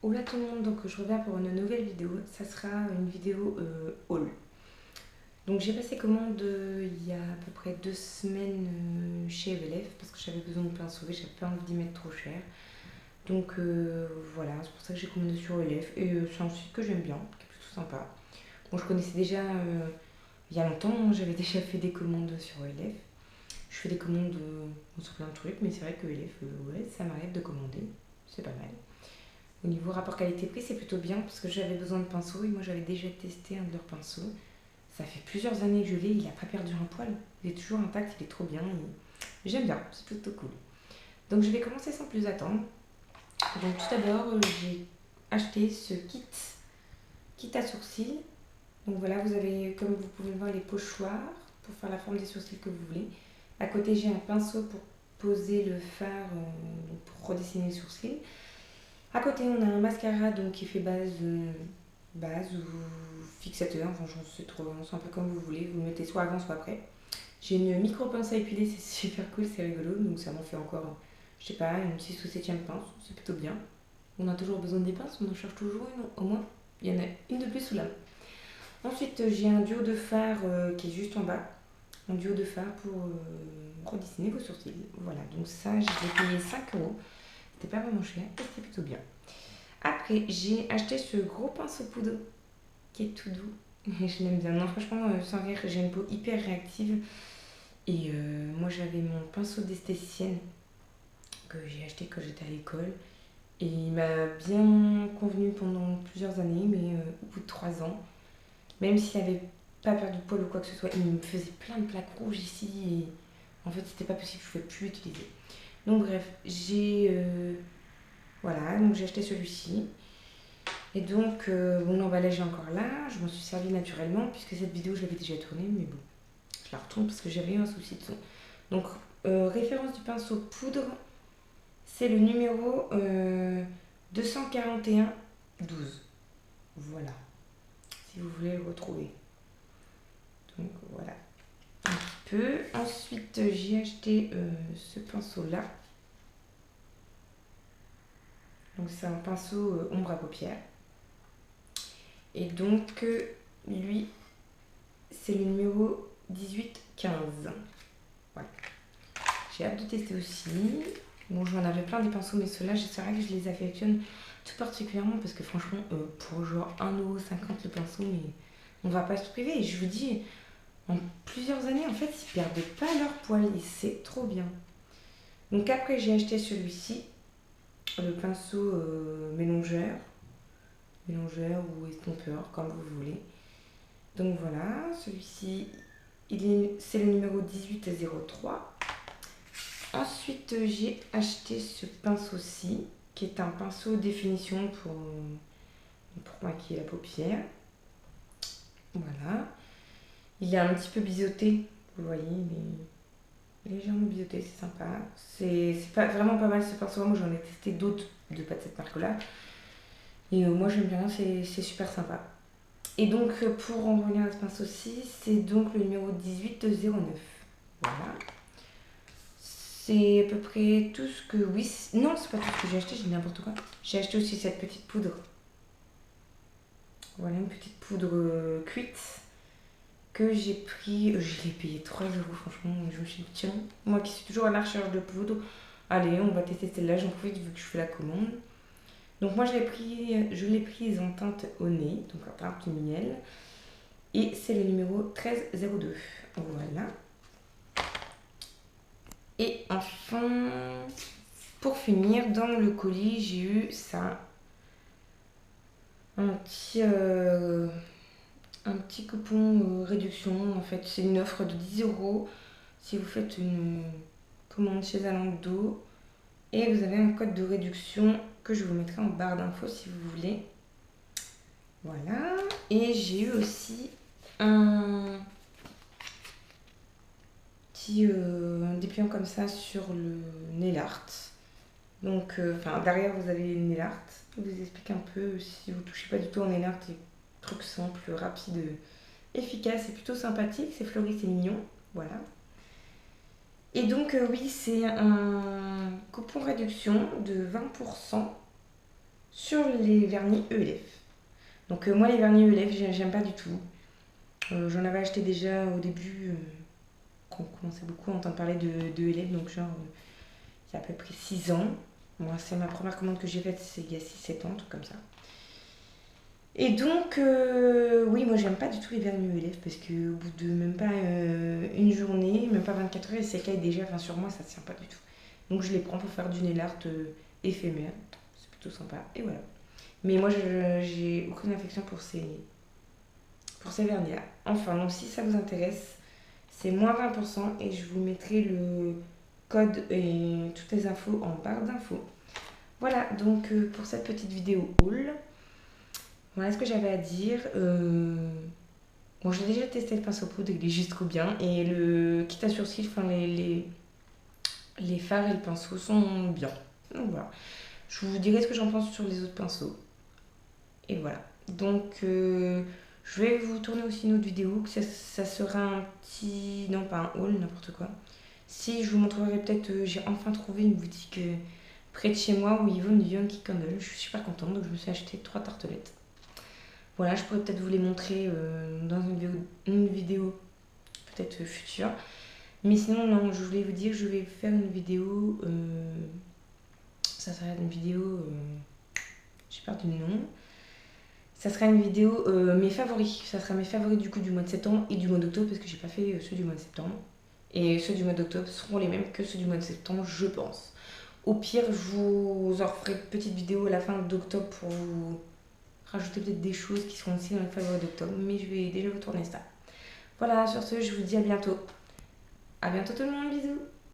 Hola tout le monde, donc je reviens pour une nouvelle vidéo. Ça sera une vidéo haul. Donc j'ai passé commande il y a à peu près 2 semaines chez EVLF parce que j'avais besoin de pinceaux et j'avais pas envie d'y mettre trop cher. Donc voilà, c'est pour ça que j'ai commandé sur EVLF et c'est un site que j'aime bien, qui est plutôt sympa. Bon, je connaissais déjà il y a longtemps, hein, j'avais déjà fait des commandes sur EVLF. Je fais des commandes sur plein de trucs, mais c'est vrai que EVLF, ouais, ça m'arrive de commander, c'est pas mal. Au niveau rapport qualité-prix, c'est plutôt bien parce que j'avais besoin de pinceaux et moi j'avais déjà testé un de leurs pinceaux. Ça fait plusieurs années que je l'ai, il n'a pas perdu un poil. Il est toujours intact, il est trop bien. J'aime bien, c'est plutôt cool. Donc je vais commencer sans plus attendre. Donc tout d'abord, j'ai acheté ce kit à sourcils. Donc voilà, vous avez, comme vous pouvez le voir, les pochoirs pour faire la forme des sourcils que vous voulez. À côté, j'ai un pinceau pour poser le fard, donc pour redessiner les sourcils. À côté, on a un mascara donc, qui fait base ou fixateur, enfin j'en sais trop, c'est un peu comme vous voulez, vous le mettez soit avant soit après. J'ai une micro pince à épiler, c'est super cool, c'est rigolo, donc ça m'en fait encore, je sais pas, une 6 ou 7e pince, c'est plutôt bien. On a toujours besoin des pinces, on en cherche toujours une, au moins il y en a une de plus sous la main. Ensuite, j'ai un duo de fard qui est juste en bas, un duo de fard pour redessiner vos sourcils. Voilà, donc ça, je l'ai payé 5 €. C'était pas vraiment cher et c'était plutôt bien. Après, j'ai acheté ce gros pinceau poudre qui est tout doux. Je l'aime bien. Non, franchement, sans rire, j'ai une peau hyper réactive. Et moi, j'avais mon pinceau d'esthéticienne que j'ai acheté quand j'étais à l'école. Et il m'a bien convenu pendant plusieurs années, mais au bout de 3 ans, même s'il n'avait pas perdu de poil ou quoi que ce soit, il me faisait plein de plaques rouges ici. Et en fait, c'était pas possible, je ne pouvais plus l'utiliser. Donc, bref, voilà, donc j'ai acheté celui-ci. Et donc, mon emballage est encore là. Je m'en suis servi naturellement puisque cette vidéo, je l'avais déjà tournée. Mais bon, je la retourne parce que j'avais eu un souci de son. Donc, référence du pinceau poudre, c'est le numéro 241-12. Voilà, si vous voulez le retrouver. Donc, voilà, un petit peu. Ensuite, j'ai acheté ce pinceau-là. Donc, c'est un pinceau ombre à paupières. Et donc, lui, c'est le numéro 18-15. Voilà. J'ai hâte de tester aussi. Bon, j'en avais plein des pinceaux, mais ceux-là, c'est vrai que je les affectionne tout particulièrement parce que franchement, pour genre 1,50 € le pinceau, mais on va pas se priver. Et je vous dis, en plusieurs années, en fait, ils perdent pas leur poil et c'est trop bien. Donc après, j'ai acheté celui-ci, le pinceau mélangeur ou estompeur, comme vous voulez. Donc voilà, celui-ci, c'est le numéro 18-03. Ensuite, j'ai acheté ce pinceau-ci, qui est un pinceau définition pour maquiller la paupière. Voilà. Il est un petit peu biseauté, vous voyez, il est légèrement biseauté, c'est sympa. C'est vraiment pas mal ce pinceau. Moi, j'en ai testé d'autres pas de cette marque-là. Et moi, j'aime bien, c'est super sympa. Et donc, pour en revenir à ce pinceau-ci, c'est donc le numéro 18-09. Voilà. C'est à peu près tout ce que... Oui, non, c'est pas tout ce que j'ai acheté, j'ai dit n'importe quoi. J'ai acheté aussi cette petite poudre. Voilà, une petite poudre cuite que j'ai pris... je l'ai payé 3 €, franchement. Je me suis dit, tiens, moi qui suis toujours à la recherche de poudre, allez, on va tester celle-là, j'en profite vu que je fais la commande. Donc moi, je l'ai prise en teinte au nez, donc en teinte miel. Et c'est le numéro 13-02. Voilà. Et enfin, pour finir, dans le colis, j'ai eu ça. Un petit coupon réduction. En fait, c'est une offre de 10 € si vous faites une commande chez Zalando. Et vous avez un code de réduction que je vous mettrai en barre d'infos si vous voulez. Voilà. Et j'ai eu aussi un petit dépliant comme ça sur le nail art. Donc, derrière, vous avez une nail art. Je vous explique un peu si vous ne touchez pas du tout en nail art. Truc simple, rapide, efficace et plutôt sympathique. C'est fleuri, c'est mignon. Voilà. Et donc, oui, c'est un coupon réduction de 20% sur les vernis ELF. Donc moi les vernis ELF j'aime pas du tout. J'en avais acheté déjà au début, quand on commençait beaucoup à entendre parler de ELF, donc genre il y a à peu près 6 ans. Moi c'est ma première commande que j'ai faite, c'est il y a 6-7 ans, un truc comme ça. Et donc, oui, moi j'aime pas du tout les vernis ELF parce qu'au bout de même pas une journée, même pas 24 heures, ils s'écaillent déjà. Enfin, sur moi, ça tient pas du tout. Donc, je les prends pour faire du nail art éphémère. C'est plutôt sympa. Et voilà. Mais moi, j'ai aucune affection pour ces vernis-là. Enfin, donc si ça vous intéresse, c'est moins 20% et je vous mettrai le code et toutes les infos en barre d'infos. Voilà, donc pour cette petite vidéo haul. Voilà ce que j'avais à dire. Bon, j'ai déjà testé le pinceau poudre, il est juste trop bien. Et le kit à sourcils, enfin les fards et le pinceau sont bien. Donc voilà. Je vous dirai ce que j'en pense sur les autres pinceaux. Et voilà. Donc je vais vous tourner aussi une autre vidéo. Ça sera un petit... Non, pas un haul, n'importe quoi. Si, je vous montrerai peut-être... j'ai enfin trouvé une boutique près de chez moi où ils vendent du Yankee Candle. Je suis super contente, donc je me suis acheté 3 tartelettes. Voilà, je pourrais peut-être vous les montrer dans une vidéo peut-être future. Mais sinon, non, je voulais vous dire, je vais faire une vidéo. Ça sera une vidéo. J'ai perdu le nom. Ça sera une vidéo mes favoris. Ça sera mes favoris du coup du mois de septembre et du mois d'octobre parce que j'ai pas fait ceux du mois de septembre. Et ceux du mois d'octobre seront les mêmes que ceux du mois de septembre, je pense. Au pire, je vous en ferai une petite vidéo à la fin d'octobre pour vous rajouter peut-être des choses qui seront aussi dans les favoris d'octobre, mais je vais déjà vous tourner ça. Voilà, sur ce, je vous dis à bientôt. À bientôt tout le monde, bisous.